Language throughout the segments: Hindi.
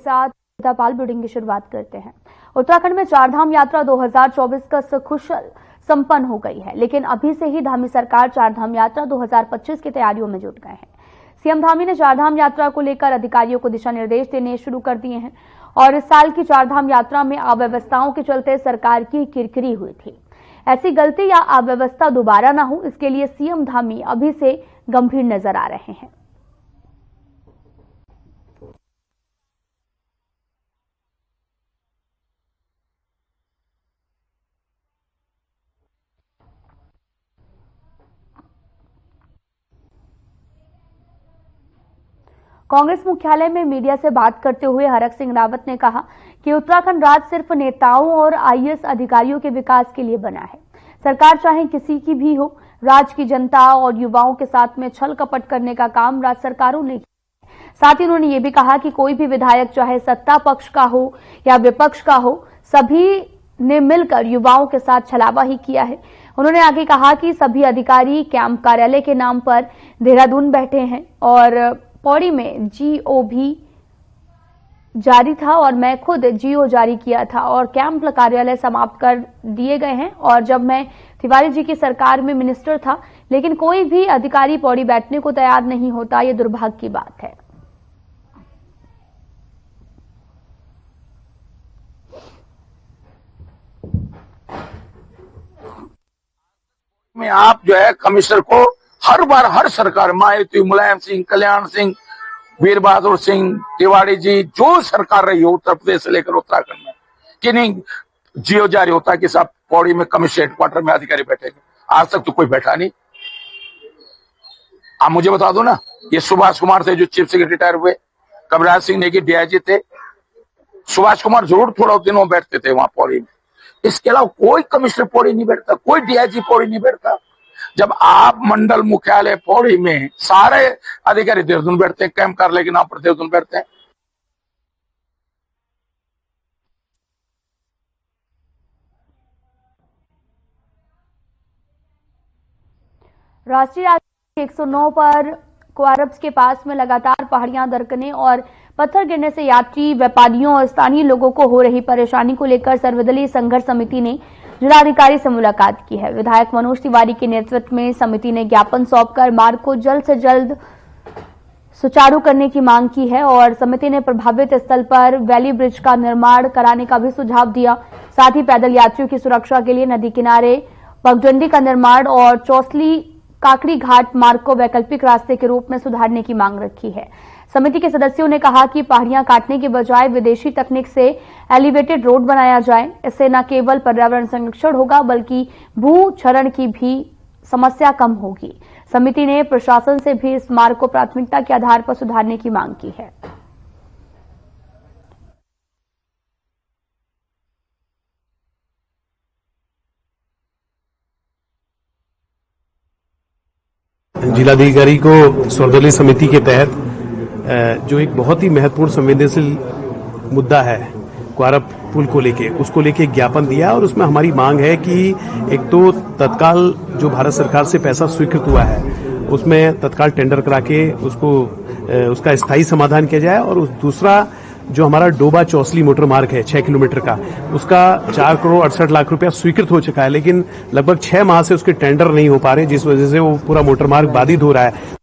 साथ पाल ब्रीडिंग की शुरुआत करते हैं। उत्तराखंड में चारधाम यात्रा 2024 का सकुशल संपन्न हो गई है, लेकिन अभी से ही धामी सरकार चारधाम यात्रा 2025 की तैयारियों में जुट गए हैं। सीएम धामी ने चारधाम यात्रा को लेकर अधिकारियों को दिशा निर्देश देने शुरू कर दिए हैं और इस साल की चारधाम यात्रा में अव्यवस्थाओं के चलते सरकार की किरकिरी हुई थी। ऐसी गलती या अव्यवस्था दोबारा न हो, इसके लिए सीएम धामी अभी से गंभीर नजर आ रहे हैं। कांग्रेस मुख्यालय में मीडिया से बात करते हुए हरक सिंह रावत ने कहा कि उत्तराखंड राज्य सिर्फ नेताओं और आईएएस अधिकारियों के विकास के लिए बना है। सरकार चाहे किसी की भी हो, राज्य की जनता और युवाओं के साथ में छल कपट करने का काम राज्य सरकारों ने किया। साथ ही उन्होंने ये भी कहा कि कोई भी विधायक चाहे सत्ता पक्ष का हो या विपक्ष का हो, सभी ने मिलकर युवाओं के साथ छलावा ही किया है। उन्होंने आगे कहा कि सभी अधिकारी कैंप कार्यालय के नाम पर देहरादून बैठे हैं और पौड़ी में जीओ भी जारी था और मैं खुद जीओ जारी किया था और कैंप कार्यालय समाप्त कर दिए गए हैं। और जब मैं तिवारी जी की सरकार में मिनिस्टर था, लेकिन कोई भी अधिकारी पौड़ी बैठने को तैयार नहीं होता, ये दुर्भाग्य की बात है। में आप जो है कमिश्नर को हर बार हर सरकार मायावती, मुलायम सिंह, कल्याण सिंह, वीर बहादुर सिंह, तिवारी जी, जो सरकार रही हो उत्तर प्रदेश से लेकर उत्तराखंड में, कि नहीं जियो जारी होता कि साहब पौड़ी में कमिश्नर हेडक्वार्टर में अधिकारी बैठेंगे। आज तक तो कोई बैठा नहीं। आप मुझे बता दो ना, ये सुभाष कुमार थे जो चीफ सेक्रेटरी रिटायर हुए, कविराज सिंह नेगी डीआईजी थे, सुभाष कुमार जरूर थोड़ा दिनों बैठते थे वहां पौड़ी में। इसके अलावा कोई कमिश्नर पौड़ी नहीं बैठता, कोई डीआईजी पौड़ी नहीं बैठता। जब आप मंडल मुख्यालय पौड़ी में सारे अधिकारी देहरादून बैठते हैं, कैंप कार्यालय के नाम पर देहरादून बैठते हैं। राष्ट्रीय राजमार्ग 109 पर क्वारब्स के पास में लगातार पहाड़ियां दरकने और पत्थर गिरने से यात्री, व्यापारियों और स्थानीय लोगों को हो रही परेशानी को लेकर सर्वदलीय संघर्ष समिति ने जिलाधिकारी से मुलाकात की है। विधायक मनोज तिवारी के नेतृत्व में समिति ने ज्ञापन सौंपकर मार्ग को जल्द से जल्द सुचारू करने की मांग की है और समिति ने प्रभावित स्थल पर वैली ब्रिज का निर्माण कराने का भी सुझाव दिया। साथ ही पैदल यात्रियों की सुरक्षा के लिए नदी किनारे पगडंडी का निर्माण और चौसली काकड़ी घाट मार्ग को वैकल्पिक रास्ते के रूप में सुधारने की मांग रखी है। समिति के सदस्यों ने कहा कि पहाड़ियां काटने के बजाय विदेशी तकनीक से एलिवेटेड रोड बनाया जाए। इससे न केवल पर्यावरण संरक्षण होगा बल्कि भू क्षरण की भी समस्या कम होगी। समिति ने प्रशासन से भी इस मार्ग को प्राथमिकता के आधार पर सुधारने की मांग की है। जिलाधिकारी को सर्वदलीय समिति के तहत जो एक बहुत ही महत्वपूर्ण संवेदनशील मुद्दा है क्वारब पुल को लेके, उसको लेके ज्ञापन दिया और उसमें हमारी मांग है कि एक तो तत्काल जो भारत सरकार से पैसा स्वीकृत हुआ है उसमें तत्काल टेंडर करा के उसका स्थायी समाधान किया जाए और दूसरा जो हमारा डोबा चौसली मोटर मार्ग है 6 किलोमीटर का, उसका 4 करोड़ 68 लाख रुपया स्वीकृत हो चुका है, लेकिन लगभग 6 माह से उसके टेंडर नहीं हो पा रहे, जिस वजह से वो पूरा मोटर मार्ग बाधित हो रहा है।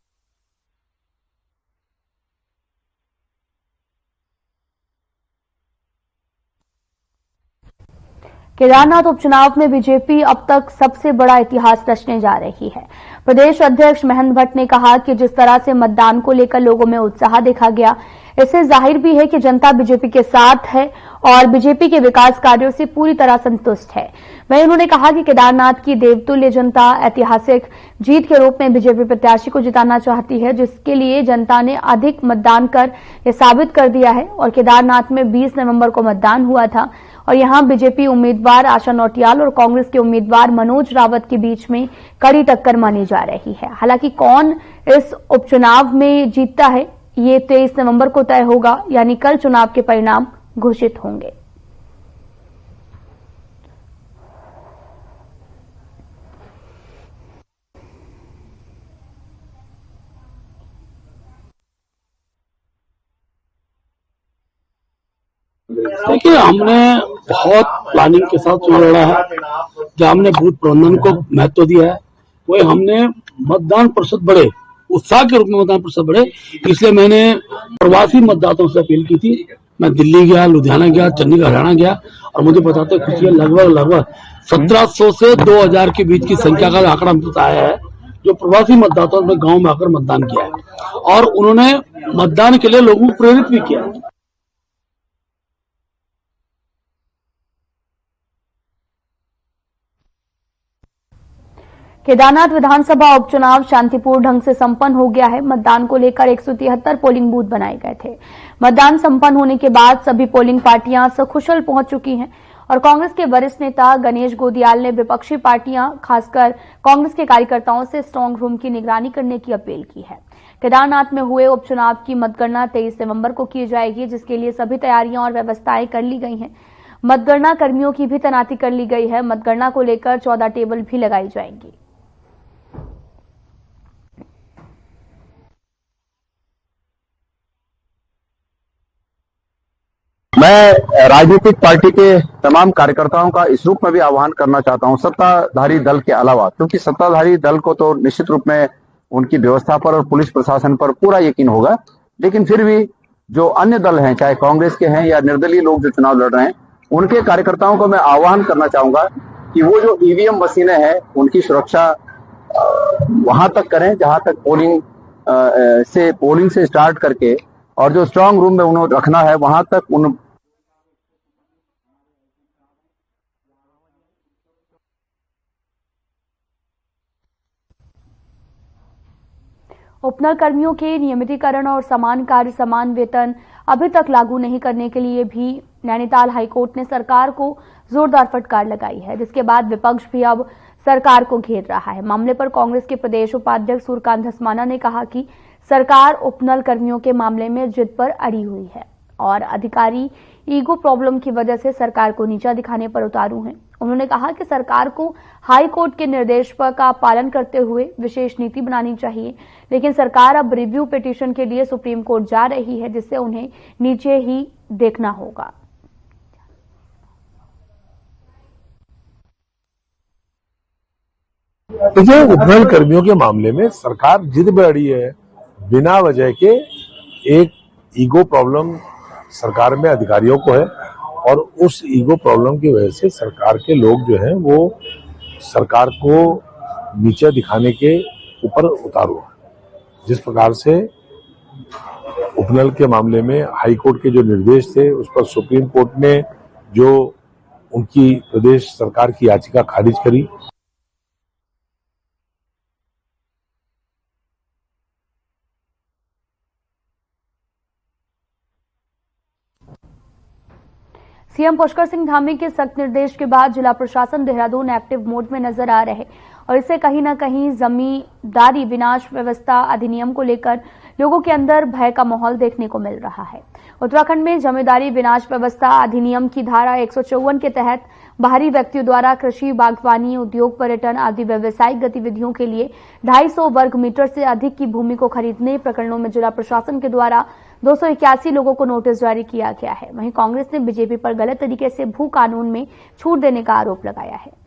केदारनाथ उपचुनाव में बीजेपी अब तक सबसे बड़ा इतिहास रचने जा रही है। प्रदेश अध्यक्ष महेंद्र भट्ट ने कहा कि जिस तरह से मतदान को लेकर लोगों में उत्साह देखा गया, इससे जाहिर भी है कि जनता बीजेपी के साथ है और बीजेपी के विकास कार्यों से पूरी तरह संतुष्ट है। वहीं उन्होंने कहा कि केदारनाथ की देवतुल्य जनता ऐतिहासिक जीत के रूप में बीजेपी प्रत्याशी को जिताना चाहती है, जिसके लिए जनता ने अधिक मतदान कर यह साबित कर दिया है। और केदारनाथ में 20 नवंबर को मतदान हुआ था और यहां बीजेपी उम्मीदवार आशा नौटियाल और कांग्रेस के उम्मीदवार मनोज रावत के बीच में कड़ी टक्कर मानी जा रही है। हालांकि कौन इस उपचुनाव में जीतता है, ये 23 नवंबर को तय होगा, यानी कल चुनाव के परिणाम घोषित होंगे। देखिए, हमने बहुत प्लानिंग के साथ चुनाव लड़ा है। जहाँ हमने बूथ प्रबंधन को महत्व दिया है, वही हमने मतदान प्रतिशत बढ़े, उत्साह के रूप में मतदान प्रतिशत बढ़े, इसलिए मैंने प्रवासी मतदाताओं से अपील की थी। मैं दिल्ली गया, लुधियाना गया, चंडीगढ़, हरियाणा गया और मुझे बताते खुशी है, लगभग 1700 से 2000 के बीच की संख्या का आंकड़ा हमसे आया है, जो प्रवासी मतदाताओं ने गांव में आकर मतदान किया है और उन्होंने मतदान के लिए लोगों को प्रेरित भी किया है। केदारनाथ विधानसभा उपचुनाव शांतिपूर्ण ढंग से संपन्न हो गया है। मतदान को लेकर 173 पोलिंग बूथ बनाए गए थे। मतदान संपन्न होने के बाद सभी पोलिंग पार्टियां सकुशल पहुंच चुकी हैं और कांग्रेस के वरिष्ठ नेता गणेश गोदियाल ने विपक्षी पार्टियां, खासकर कांग्रेस के कार्यकर्ताओं से स्ट्रांग रूम की निगरानी करने की अपील की है। केदारनाथ में हुए उपचुनाव की मतगणना 23 नवंबर को की जाएगी, जिसके लिए सभी तैयारियां और व्यवस्थाएं कर ली गई हैं। मतगणना कर्मियों की भी तैनाती कर ली गई है। मतगणना को लेकर 14 टेबल भी लगाई जाएंगी। मैं राजनीतिक पार्टी के तमाम कार्यकर्ताओं का इस रूप में भी आह्वान करना चाहता हूं, सत्ताधारी दल के अलावा, क्योंकि सत्ताधारी दल को तो निश्चित रूप में उनकी व्यवस्था पर और पुलिस प्रशासन पर पूरा यकीन होगा, लेकिन फिर भी जो अन्य दल हैं, चाहे कांग्रेस के हैं या निर्दलीय लोग जो चुनाव लड़ रहे हैं, उनके कार्यकर्ताओं को मैं आह्वान करना चाहूंगा कि वो जो ईवीएम मशीनें हैं उनकी सुरक्षा वहां तक करें जहां तक पोलिंग से स्टार्ट करके और जो स्ट्रांग रूम में उन्हें रखना है वहां तक उन उपनल कर्मियों के नियमितीकरण और समान कार्य समान वेतन अभी तक लागू नहीं करने के लिए भी नैनीताल हाईकोर्ट ने सरकार को जोरदार फटकार लगाई है, जिसके बाद विपक्ष भी अब सरकार को घेर रहा है। मामले पर कांग्रेस के प्रदेश उपाध्यक्ष सूर्यकांत धस्माना ने कहा कि सरकार उपनल कर्मियों के मामले में जिद पर अड़ी हुई है और अधिकारी ईगो प्रॉब्लम की वजह से सरकार को नीचा दिखाने पर उतारू हैं। उन्होंने कहा कि सरकार को हाई कोर्ट के निर्देश का पालन करते हुए विशेष नीति बनानी चाहिए, लेकिन सरकार अब रिव्यू पिटीशन के लिए सुप्रीम कोर्ट जा रही है, जिससे उन्हें नीचे ही देखना होगा। देखिए, उपनल कर्मियों के मामले में सरकार जिद में अड़ी है। बिना वजह के एक ईगो प्रॉब्लम सरकार में अधिकारियों को है और उस ईगो प्रॉब्लम की वजह से सरकार के लोग जो हैं वो सरकार को नीचे दिखाने के ऊपर उतारू है। जिस प्रकार से उपनल के मामले में हाई कोर्ट के जो निर्देश थे उस पर सुप्रीम कोर्ट ने जो उनकी प्रदेश सरकार की याचिका खारिज करी, सीएम पुष्कर सिंह धामी के सख्त निर्देश के बाद जिला प्रशासन देहरादून एक्टिव मोड में नजर आ रहे और इससे कहीं न कहीं जमींदारी विनाश व्यवस्था अधिनियम को लेकर लोगों के अंदर भय का माहौल देखने को मिल रहा है। उत्तराखंड में जमींदारी विनाश व्यवस्था अधिनियम की धारा 154 के तहत बाहरी व्यक्तियों द्वारा कृषि, बागवानी, उद्योग, पर्यटन आदि व्यावसायिक गतिविधियों के लिए 250 वर्ग मीटर से अधिक की भूमि को खरीदने प्रकरणों में जिला प्रशासन के द्वारा 281 लोगों को नोटिस जारी किया गया है। वहीं कांग्रेस ने बीजेपी पर गलत तरीके से भू कानून में छूट देने का आरोप लगाया है।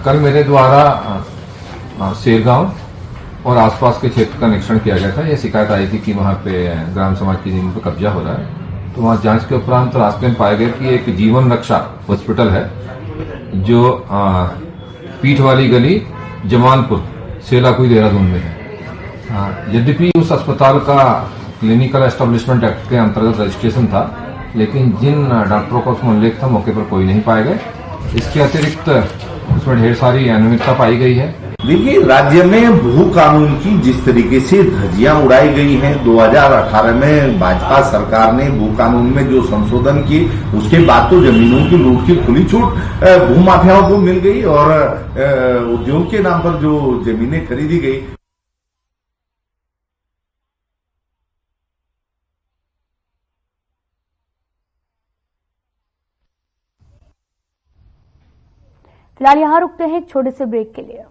कल मेरे द्वारा शेरगांव और आसपास के क्षेत्र का निरीक्षण किया गया था। यह शिकायत आई थी कि वहां पे ग्राम समाज की जमीन पर कब्जा हो रहा है, तो वहां जांच के उपरांत रास्ते में पाया गया कि एक जीवन रक्षा हॉस्पिटल है जो पीठ वाली गली, जमालपुर, सेलाकुई, देहरादून में है। यद्यपि उस अस्पताल का क्लिनिकल एस्टेब्लिशमेंट एक्ट के अंतर्गत रजिस्ट्रेशन था, लेकिन जिन डॉक्टरों का उसमें उल्लेख था मौके पर कोई नहीं पाए गए। इसके अतिरिक्त उसमें ढेर सारी अनियमितता पाई गई है। देखिए, राज्य में भू कानून की जिस तरीके से धज्जियां उड़ाई गई हैं, 2018 में भाजपा सरकार ने भू कानून में जो संशोधन किए, उसके बाद तो जमीनों की लूट की खुली छूट भू माफियाओं को मिल गई और उद्योग के नाम पर जो जमीनें खरीदी गई। फिलहाल यहां रुकते हैं एक छोटे से ब्रेक के लिए।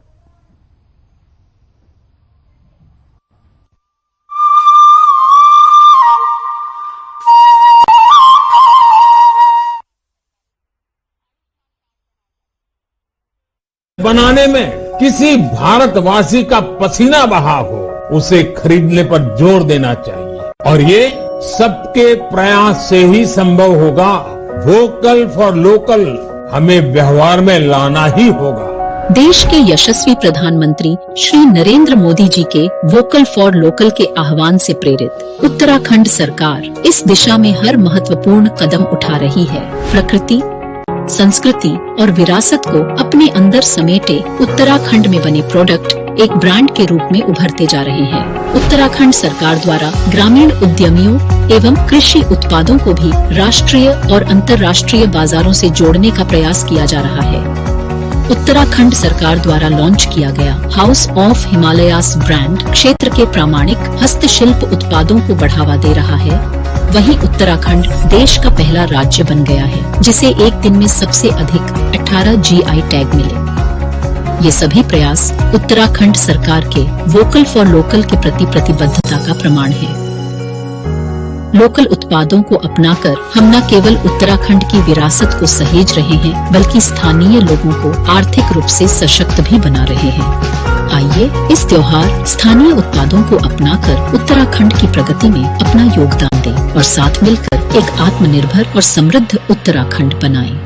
बनाने में किसी भारतवासी का पसीना बहा हो, उसे खरीदने पर जोर देना चाहिए और ये सबके प्रयास से ही संभव होगा। वोकल फॉर लोकल हमें व्यवहार में लाना ही होगा। देश के यशस्वी प्रधानमंत्री श्री नरेंद्र मोदी जी के वोकल फॉर लोकल के आह्वान से प्रेरित उत्तराखंड सरकार इस दिशा में हर महत्वपूर्ण कदम उठा रही है। प्रकृति, संस्कृति और विरासत को अपने अंदर समेटे उत्तराखंड में बने प्रोडक्ट एक ब्रांड के रूप में उभरते जा रहे हैं। उत्तराखंड सरकार द्वारा ग्रामीण उद्यमियों एवं कृषि उत्पादों को भी राष्ट्रीय और अंतर्राष्ट्रीय बाजारों से जोड़ने का प्रयास किया जा रहा है। उत्तराखंड सरकार द्वारा लॉन्च किया गया हाउस ऑफ हिमालयास ब्रांड क्षेत्र के प्रामाणिक हस्तशिल्प उत्पादों को बढ़ावा दे रहा है। वहीं उत्तराखंड देश का पहला राज्य बन गया है जिसे एक दिन में सबसे अधिक 18 GI टैग मिले। ये सभी प्रयास उत्तराखंड सरकार के वोकल फॉर लोकल के प्रति प्रतिबद्धता का प्रमाण है। लोकल उत्पादों को अपनाकर हम न केवल उत्तराखंड की विरासत को सहेज रहे हैं, बल्कि स्थानीय लोगों को आर्थिक रूप से सशक्त भी बना रहे हैं। आइए इस त्योहार स्थानीय उत्पादों को अपनाकर उत्तराखंड की प्रगति में अपना योगदान दें और साथ मिलकर एक आत्मनिर्भर और समृद्ध उत्तराखंड बनाएं।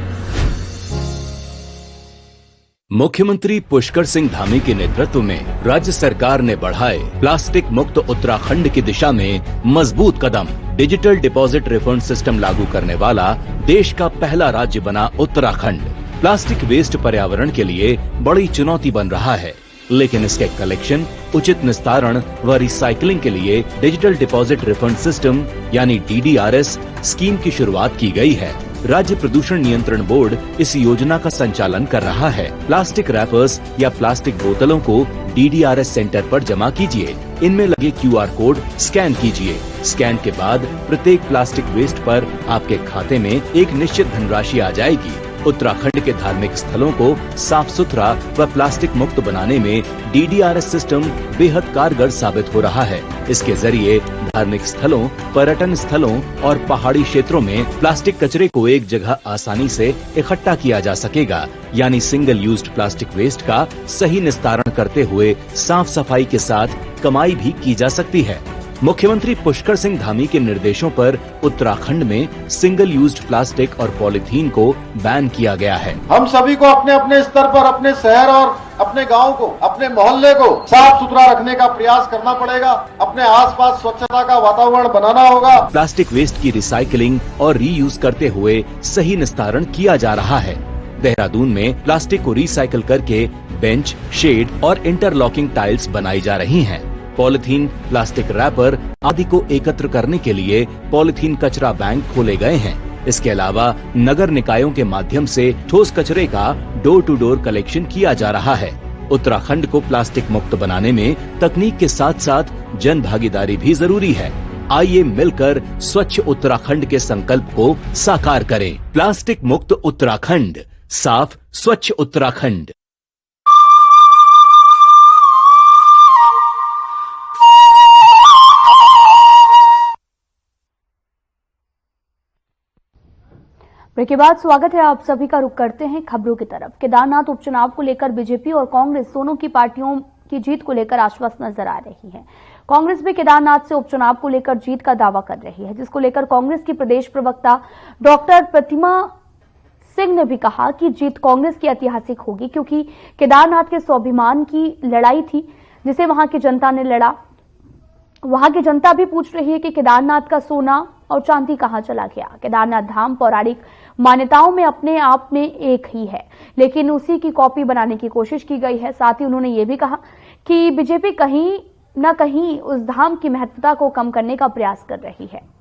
मुख्यमंत्री पुष्कर सिंह धामी के नेतृत्व में राज्य सरकार ने बढ़ाए प्लास्टिक मुक्त उत्तराखंड की दिशा में मजबूत कदम। डिजिटल डिपॉजिट रिफंड सिस्टम लागू करने वाला देश का पहला राज्य बना उत्तराखंड। प्लास्टिक वेस्ट पर्यावरण के लिए बड़ी चुनौती बन रहा है, लेकिन इसके कलेक्शन, उचित निस्तारण व रिसाइकलिंग के लिए डिजिटल डिपॉजिट रिफंड सिस्टम यानी DDRS स्कीम की शुरुआत की गई है। राज्य प्रदूषण नियंत्रण बोर्ड इस योजना का संचालन कर रहा है। प्लास्टिक रैपर्स या प्लास्टिक बोतलों को DDRS सेंटर पर जमा कीजिए। इनमें लगे QR कोड स्कैन कीजिए। स्कैन के बाद प्रत्येक प्लास्टिक वेस्ट पर आपके खाते में एक निश्चित धनराशि आ जाएगी। उत्तराखंड के धार्मिक स्थलों को साफ सुथरा व प्लास्टिक मुक्त बनाने में DDRS सिस्टम बेहद कारगर साबित हो रहा है। इसके जरिए धार्मिक स्थलों, पर्यटन स्थलों और पहाड़ी क्षेत्रों में प्लास्टिक कचरे को एक जगह आसानी से इकट्ठा किया जा सकेगा, यानी सिंगल यूज्ड प्लास्टिक वेस्ट का सही निस्तारण करते हुए साफ सफाई के साथ कमाई भी की जा सकती है। मुख्यमंत्री पुष्कर सिंह धामी के निर्देशों पर उत्तराखंड में सिंगल यूज्ड प्लास्टिक और पॉलीथीन को बैन किया गया है। हम सभी को अपने अपने स्तर पर अपने शहर और अपने गांव को, अपने मोहल्ले को साफ सुथरा रखने का प्रयास करना पड़ेगा। अपने आसपास स्वच्छता का वातावरण बनाना होगा। प्लास्टिक वेस्ट की रिसाइकलिंग और रीयूज करते हुए सही निस्तारण किया जा रहा है। देहरादून में प्लास्टिक को रिसाइकल करके बेंच, शेड और इंटरलॉकिंग टाइल्स बनाई जा रही हैं। पॉलीथीन, प्लास्टिक रैपर आदि को एकत्र करने के लिए पॉलीथीन कचरा बैंक खोले गए हैं। इसके अलावा नगर निकायों के माध्यम से ठोस कचरे का डोर टू डोर कलेक्शन किया जा रहा है। उत्तराखंड को प्लास्टिक मुक्त बनाने में तकनीक के साथ साथ जन भागीदारी भी जरूरी है। आइए मिलकर स्वच्छ उत्तराखंड के संकल्प को साकार करें। प्लास्टिक मुक्त उत्तराखंड, साफ स्वच्छ उत्तराखंड। ब्रेक के बाद स्वागत है आप सभी का। रुख करते हैं खबरों की तरफ। केदारनाथ उपचुनाव को लेकर बीजेपी और कांग्रेस दोनों की पार्टियों की जीत को लेकर आश्वस्त नजर आ रही है। कांग्रेस भी केदारनाथ से उपचुनाव को लेकर जीत का दावा कर रही है, जिसको लेकर कांग्रेस की प्रदेश प्रवक्ता डॉक्टर प्रतिमा सिंह ने भी कहा कि जीत कांग्रेस की ऐतिहासिक होगी, क्योंकि केदारनाथ के स्वाभिमान की लड़ाई थी जिसे वहां की जनता ने लड़ा। वहां की जनता भी पूछ रही है कि केदारनाथ का सोना और चांदी कहां चला गया। केदारनाथ धाम पौराणिक मान्यताओं में अपने आप में एक ही है, लेकिन उसी की कॉपी बनाने की कोशिश की गई है। साथ ही उन्होंने ये भी कहा कि बीजेपी कहीं न कहीं उस धाम की महत्वता को कम करने का प्रयास कर रही है।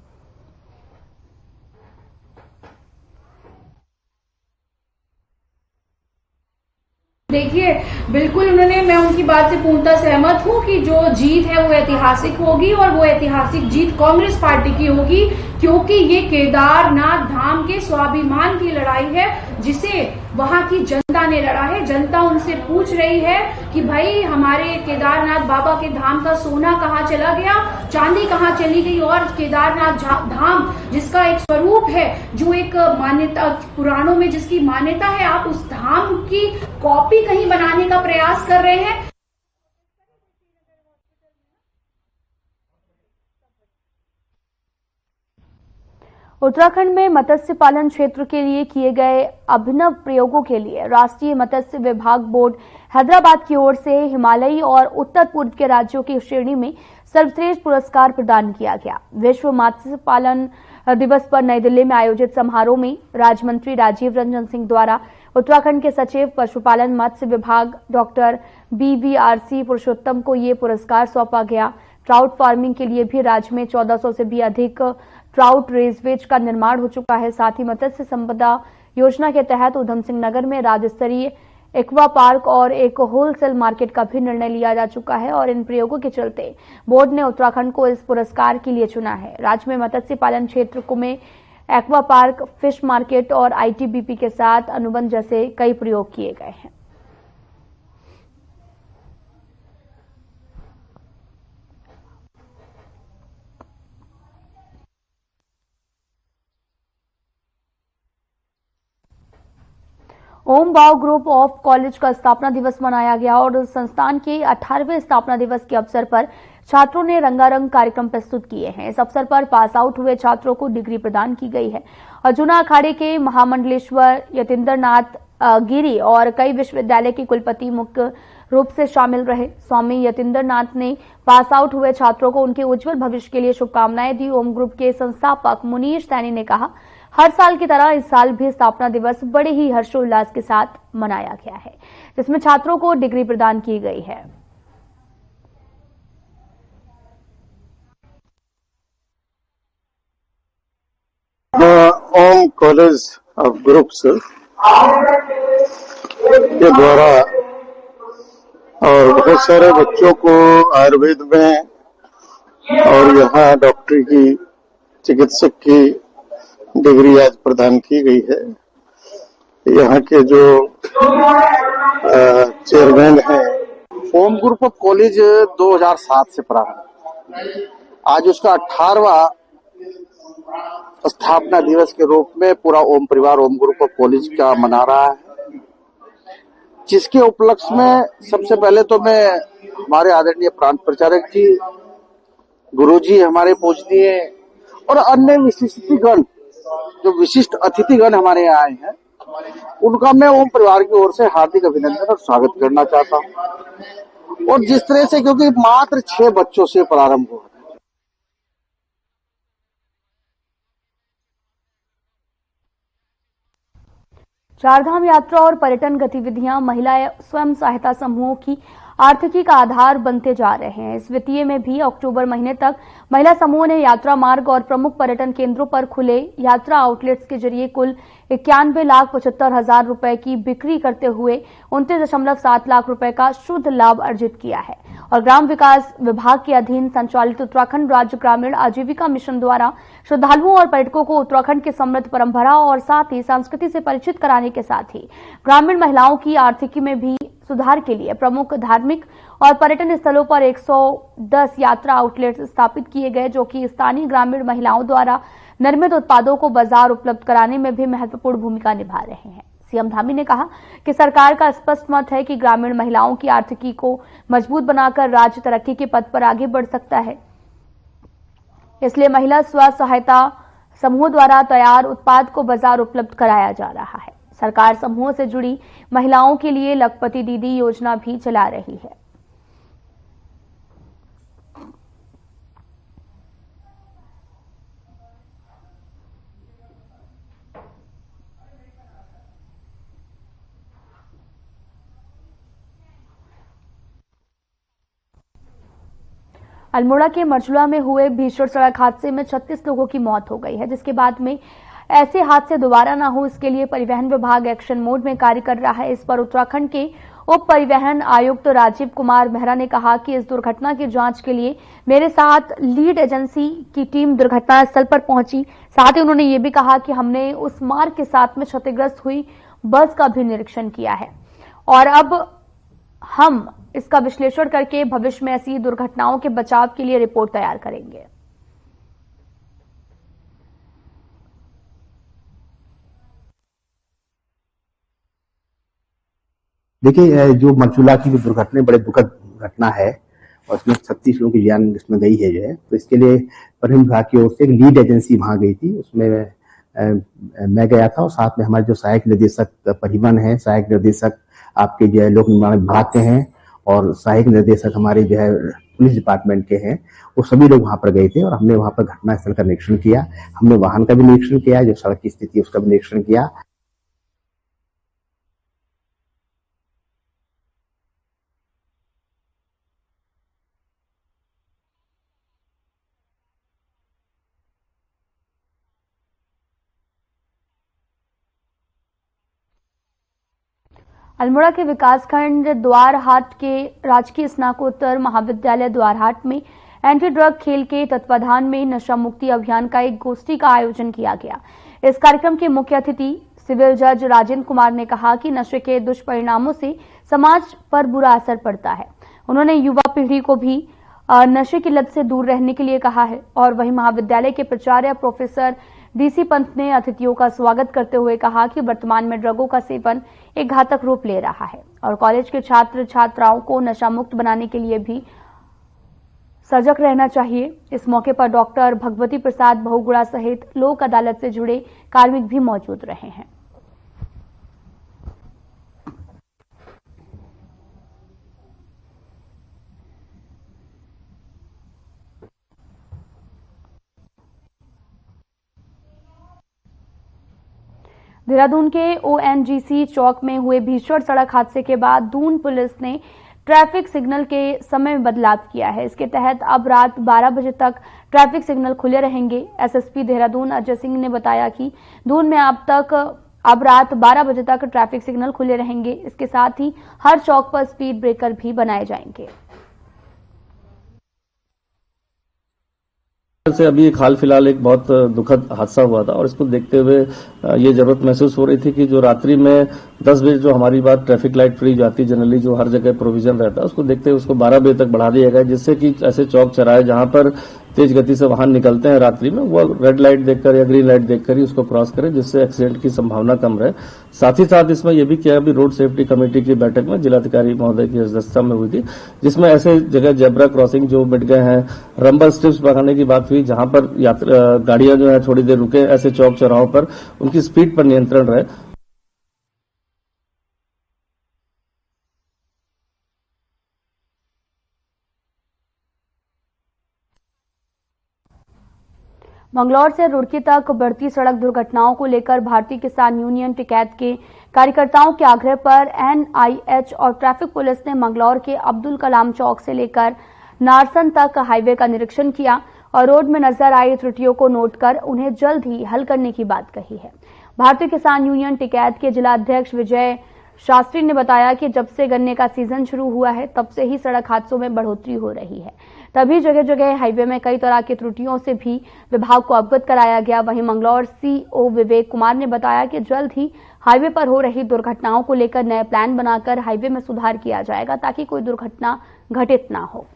देखिए, बिल्कुल मैं उनकी बात से पूर्णतः सहमत हूं कि जो जीत है वो ऐतिहासिक होगी और वो ऐतिहासिक जीत कांग्रेस पार्टी की होगी, क्योंकि ये केदारनाथ धाम के स्वाभिमान की लड़ाई है, जिसे वहां की जनता ने लड़ा है। जनता उनसे पूछ रही है कि भाई हमारे केदारनाथ बाबा के धाम का सोना कहाँ चला गया, चांदी कहाँ चली गई, और केदारनाथ धाम जिसका एक स्वरूप है, जो एक मान्यता पुराणों में जिसकी मान्यता है, आप उस धाम की कॉपी कहीं बनाने का प्रयास कर रहे हैं। उत्तराखंड में मत्स्य पालन क्षेत्र के लिए किए गए अभिनव प्रयोगों के लिए राष्ट्रीय मत्स्य विभाग बोर्ड हैदराबाद की ओर से हिमालयी और उत्तर पूर्व के राज्यों की श्रेणी में सर्वश्रेष्ठ पुरस्कार प्रदान किया गया। विश्व मत्स्य पालन दिवस पर नई दिल्ली में आयोजित समारोह में राज्य मंत्री राजीव रंजन सिंह द्वारा उत्तराखंड के सचिव पशुपालन मत्स्य विभाग डॉक्टर BVRC पुरुषोत्तम को ये पुरस्कार सौंपा गया। ट्राउट फार्मिंग के लिए भी राज्य में 1400 से भी अधिक ट्राउट रेजवेज का निर्माण हो चुका है। साथ ही मत्स्य संपदा योजना के तहत उधम सिंह नगर में राज्य स्तरीय एक्वा पार्क और एक होलसेल मार्केट का भी निर्णय लिया जा चुका है और इन प्रयोगों के चलते बोर्ड ने उत्तराखंड को इस पुरस्कार के लिए चुना है। राज्य में मत्स्य पालन क्षेत्र में एक्वा पार्क, फिश मार्केट और ITBP के साथ अनुबंध जैसे कई प्रयोग किए गए हैं। ओम भाव ग्रुप ऑफ कॉलेज का स्थापना दिवस मनाया गया और संस्थान के 18वें स्थापना दिवस के अवसर पर छात्रों ने रंगारंग कार्यक्रम प्रस्तुत किए हैं। इस अवसर पर पास आउट हुए छात्रों को डिग्री प्रदान की गई है। अर्जुना अखाड़े के महामंडलेश्वर यतीन्द्र नाथ गिरी और कई विश्वविद्यालय के कुलपति मुख्य रूप से शामिल रहे। स्वामी यतीन्द्र नाथ ने पास आउट हुए छात्रों को उनके उज्जवल भविष्य के लिए शुभकामनाएं दी। ओम ग्रुप के संस्थापक मुनीश सैनी ने कहा, हर साल की तरह इस साल भी स्थापना दिवस बड़े ही हर्षोल्लास के साथ मनाया गया है, जिसमें छात्रों को डिग्री प्रदान की गई है। ओम कॉलेज ऑफ ग्रुप्स के द्वारा और बहुत सारे बच्चों को आयुर्वेद में और यहाँ डॉक्टरी की, चिकित्सक की डिग्री आज प्रदान की गई है। यहाँ के जो चेयरमैन हैं, ओम ग्रुप ऑफ कॉलेज 2007 से प्रारंभ, आज उसका 18वां स्थापना दिवस के रूप में पूरा ओम परिवार ओम ग्रुप ऑफ कॉलेज का मना रहा है, जिसके उपलक्ष्य में सबसे पहले तो मैं हमारे आदरणीय प्रांत प्रचारक जी, गुरुजी, हमारे पूजनीय और अन्य विशिष्टगण, जो विशिष्ट अतिथिगण हमारे यहाँ आए हैं, उनका मैं ओम परिवार की ओर से हार्दिक अभिनंदन और स्वागत करना चाहता हूँ। और जिस तरह से, क्योंकि मात्र 6 बच्चों से प्रारंभ हुआ, चारधाम यात्रा और पर्यटन गतिविधियां महिला स्वयं सहायता समूहों की आर्थिकी का आधार बनते जा रहे हैं। इस वित्तीय में भी अक्टूबर महीने तक महिला समूह ने यात्रा मार्ग और प्रमुख पर्यटन केंद्रों पर खुले यात्रा आउटलेट्स के जरिए कुल 91,75,000 रुपए की बिक्री करते हुए 29.7 लाख रुपए का शुद्ध लाभ अर्जित किया है। और ग्राम विकास विभाग के अधीन संचालित उत्तराखंड राज्य ग्रामीण आजीविका मिशन द्वारा श्रद्धालुओं और पर्यटकों को उत्तराखंड की समृद्ध परंपरा और साथ ही संस्कृति से परिचित कराने के साथ ही ग्रामीण महिलाओं की आर्थिकी में भी सुधार के लिए प्रमुख धार्मिक और पर्यटन स्थलों पर 110 यात्रा आउटलेट स्थापित किए गए, जो कि स्थानीय ग्रामीण महिलाओं द्वारा निर्मित उत्पादों को बाजार उपलब्ध कराने में भी महत्वपूर्ण भूमिका निभा रहे हैं। सीएम धामी ने कहा कि सरकार का स्पष्ट मत है कि ग्रामीण महिलाओं की आर्थिकी को मजबूत बनाकर राज्य तरक्की के पथ पर आगे बढ़ सकता है। इसलिए महिला स्व सहायता समूह द्वारा तैयार उत्पाद को बाजार उपलब्ध कराया जा रहा है। सरकार समूह से जुड़ी महिलाओं के लिए लखपति दीदी योजना भी चला रही है। अल्मोड़ा के मरचुला में हुए भीषण सड़क हादसे में 36 लोगों की मौत हो गई है, जिसके बाद में ऐसे हादसे दोबारा ना हो, इसके लिए परिवहन विभाग एक्शन मोड में कार्य कर रहा है। इस पर उत्तराखंड के उप परिवहन आयुक्त राजीव कुमार मेहरा ने कहा कि इस दुर्घटना की जांच के लिए मेरे साथ लीड एजेंसी की टीम दुर्घटना स्थल पर पहुंची। साथ ही उन्होंने ये भी कहा कि हमने उस मार्ग के साथ में क्षतिग्रस्त हुई बस का भी निरीक्षण किया है और अब हम इसका विश्लेषण करके भविष्य में ऐसी दुर्घटनाओं के बचाव के लिए रिपोर्ट तैयार करेंगे। देखिए, जो मरचूला की जो दुर्घटना बड़े दुखद घटना है और इसमें 36 लोगों की जान इसमें गई है जो है, तो इसके लिए परिवहन विभाग की ओर से एक लीड एजेंसी वहां गई थी। उसमें मैं गया था और साथ में हमारे जो सहायक निर्देशक परिवहन है, सहायक निर्देशक आपके जो है लोक निर्माण विभाग के हैं और सहायक निर्देशक हमारे जो है पुलिस डिपार्टमेंट के हैं, वो सभी लोग वहां पर गए थे और हमने वहां पर घटनास्थल का निरीक्षण किया। हमने वाहन का भी निरीक्षण किया, जो सड़क की स्थिति है उसका भी निरीक्षण किया। अल्मोड़ा के विकासखंड द्वारहाट के राजकीय स्नातकोत्तर महाविद्यालय द्वारहाट में एंटी ड्रग खेल के तत्वाधान में नशा मुक्ति अभियान का एक गोष्ठी का आयोजन किया गया। इस कार्यक्रम के मुख्य अतिथि सिविल जज राजेंद्र कुमार ने कहा कि नशे के दुष्परिणामों से समाज पर बुरा असर पड़ता है। उन्होंने युवा पीढ़ी को भी नशे की लत से दूर रहने के लिए कहा है और वहीं महाविद्यालय के प्राचार्य प्रोफेसर डीसी पंत ने अतिथियों का स्वागत करते हुए कहा कि वर्तमान में ड्रगों का सेवन एक घातक रूप ले रहा है और कॉलेज के छात्र छात्राओं को नशा मुक्त बनाने के लिए भी सजग रहना चाहिए। इस मौके पर डॉक्टर भगवती प्रसाद बहुगुणा सहित लोक अदालत से जुड़े कार्मिक भी मौजूद रहे हैं। देहरादून के ओएनजीसी चौक में हुए भीषण सड़क हादसे के बाद दून पुलिस ने ट्रैफिक सिग्नल के समय में बदलाव किया है। इसके तहत अब रात 12 बजे तक ट्रैफिक सिग्नल खुले रहेंगे। एसएसपी देहरादून अजय सिंह ने बताया कि दून में अब रात 12 बजे तक ट्रैफिक सिग्नल खुले रहेंगे। इसके साथ ही हर चौक पर स्पीड ब्रेकर भी बनाए जाएंगे। से अभी एक हाल फिलहाल एक बहुत दुखद हादसा हुआ था और इसको देखते हुए ये जरूरत महसूस हो रही थी कि जो रात्रि में 10 बजे जो हमारी बात ट्रैफिक लाइट फ्री जाती है, जनरली जो हर जगह प्रोविजन रहता है, उसको देखते हुए उसको 12 बजे तक बढ़ा दिया गया, जिससे कि ऐसे चौक चौराहे जहां पर तेज गति से वाहन निकलते हैं रात्रि में, वो रेड लाइट देखकर या ग्रीन लाइट देखकर ही उसको क्रॉस करें, जिससे एक्सीडेंट की संभावना कम रहे। साथ ही साथ इसमें यह भी किया अभी रोड सेफ्टी कमेटी की बैठक में जिलाधिकारी महोदय की अध्यक्षता में हुई थी, जिसमें ऐसे जगह जेब्रा क्रॉसिंग जो मिट गए हैं, रंबल स्ट्रिप्स लगाने की बात हुई, जहां पर गाड़ियां जो है थोड़ी देर रुके, ऐसे चौक चौराहों पर उनकी स्पीड पर नियंत्रण रहे। मंगलौर से रुड़की तक बढ़ती सड़क दुर्घटनाओं को लेकर भारतीय किसान यूनियन टिकैत के कार्यकर्ताओं के आग्रह पर एनआईएच और ट्रैफिक पुलिस ने मंगलौर के अब्दुल कलाम चौक से लेकर नारसन तक हाईवे का निरीक्षण किया और रोड में नजर आई त्रुटियों को नोट कर उन्हें जल्द ही हल करने की बात कही है। भारतीय किसान यूनियन टिकैत के जिला अध्यक्ष विजय शास्त्री ने बताया कि जब से गन्ने का सीजन शुरू हुआ है तब से ही सड़क हादसों में बढ़ोतरी हो रही है। तभी जगह जगह हाईवे में कई तरह की त्रुटियों से भी विभाग को अवगत कराया गया। वहीं मंगलौर सीओ विवेक कुमार ने बताया कि जल्द ही हाईवे पर हो रही दुर्घटनाओं को लेकर नए प्लान बनाकर हाईवे में सुधार किया जाएगा ताकि कोई दुर्घटना घटित ना हो।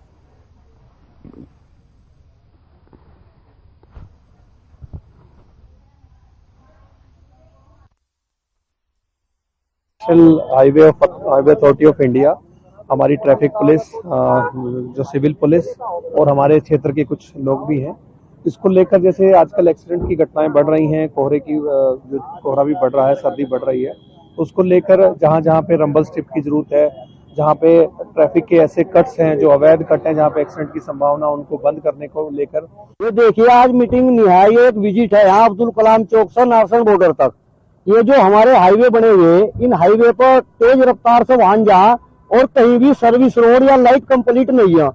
हाईवे अथॉरिटी ऑफ इंडिया, हमारी ट्रैफिक पुलिस, जो सिविल पुलिस और हमारे क्षेत्र के कुछ लोग भी हैं, इसको लेकर जैसे आजकल एक्सीडेंट की घटनाएं बढ़ रही हैं, कोहरा भी बढ़ रहा है, सर्दी बढ़ रही है, तो उसको लेकर जहां जहां पे रंबल स्ट्रिप की जरूरत है, जहां पे ट्रैफिक के ऐसे कट्स हैं जो अवैध कट हैं, जहां पे एक्सीडेंट की संभावना, उनको बंद करने को लेकर ये देखिए आज मीटिंग निहाई एक विजिट है यहाँ अब्दुल कलाम चौक से नारसन बॉर्डर तक। ये जो हमारे हाईवे बने हुए, इन हाईवे पर तेज रफ्तार से वाहन जा और कहीं भी सर्विस रोड या लाइट कंप्लीट नहीं है,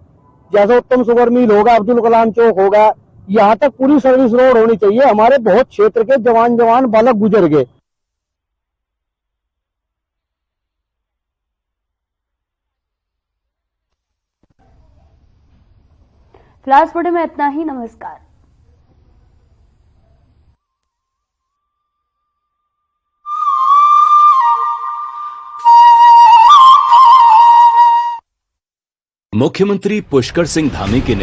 जैसे उत्तम शुगर मिल होगा, अब्दुल कलाम चौक होगा, यहाँ तक पूरी सर्विस रोड होनी चाहिए। हमारे बहुत क्षेत्र के जवान बालक गुजर गए। फिलहाल इस वीडियो में इतना ही। नमस्कार। मुख्यमंत्री पुष्कर सिंह धामी के